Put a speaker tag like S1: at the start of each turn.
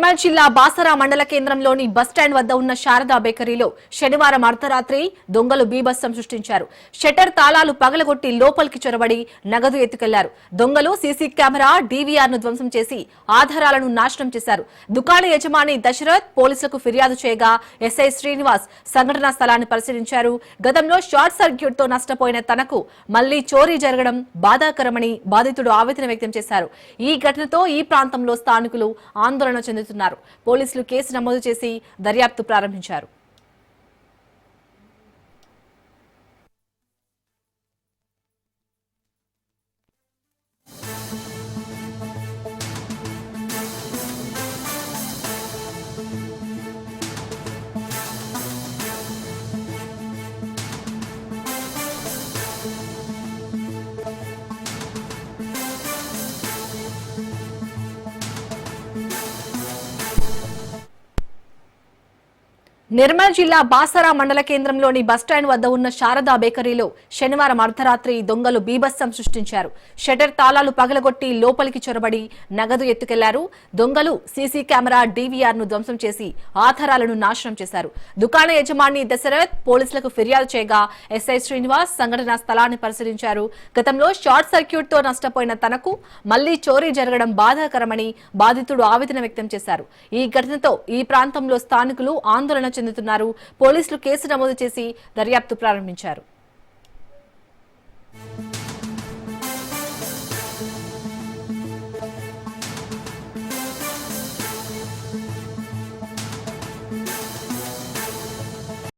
S1: నిర్మల్ జిల్లా బాసరా మండల కేంద్రంలోని బస్టాండ్ వద్ద ఉన్న శారదా బేకరీలో శనివారం అర్ధరాత్రి దొంగలు బీభత్సం సృష్టించారు. షట్టర్ తాళాలు పగలగొట్టి లోపలికి చొరబడి నగదు ఎత్తుకెళ్లారు. దొంగలు సీసీ కెమెరా డీవీఆర్ ను ధ్వంసం చేసి ఆధారాలను నాశనం చేశారు. దుకాణ యజమాని దశరథ్ పోలీసులకు ఫిర్యాదు చేయగా ఎస్ఐ శ్రీనివాస్ సంఘటనా స్థలాన్ని పరిశీలించారు. గతంలో షార్ట్ సర్క్యూట్ తో నష్టపోయిన తనకు మళ్లీ చోరీ జరగడం బాధాకరమని బాధితుడు ఆవేదన వ్యక్తం చేశారు. ఈ ఘటనతో ఈ ప్రాంతంలో స్థానికులు ఆందోళన చెందుతున్నారు. పోలీసులు కేసు నమోదు చేసి దర్యాప్తు ప్రారంభించారు. నిర్మల్ జిల్లా బాసరా మండల కేంద్రంలోని బస్టాండ్ వద్ద ఉన్న శారదా బేకరీలో శనివారం అర్ధరాత్రి దొంగలు బీభత్సం సృష్టించారు. షట్టర్ తాళాలు పగలగొట్టి లోపలికి చొరబడి నగదు ఎత్తుకెళ్లారు. దొంగలు సీసీ కెమెరా డీవీఆర్ ను ధ్వంసం చేసి ఆధారాలను నాశనం చేశారు. దుకాణ యజమాని దశరథ్ పోలీసులకు ఫిర్యాదు చేయగా ఎస్ఐ శ్రీనివాస్ సంఘటనా స్థలాన్ని పరిశీలించారు. గతంలో షార్ట్ సర్క్యూట్ తో నష్టపోయిన తనకు మళ్లీ చోరీ జరగడం బాధాకరమని బాధితుడు ఆవేదన వ్యక్తం చేశారు. ఈ ఘటనతో ఈ ప్రాంతంలో స్థానికులు ఆందోళన చెందుతున్నారు. పోలీసులు కేసు నమోదు చేసి దర్యాప్తు ప్రారంభించారు.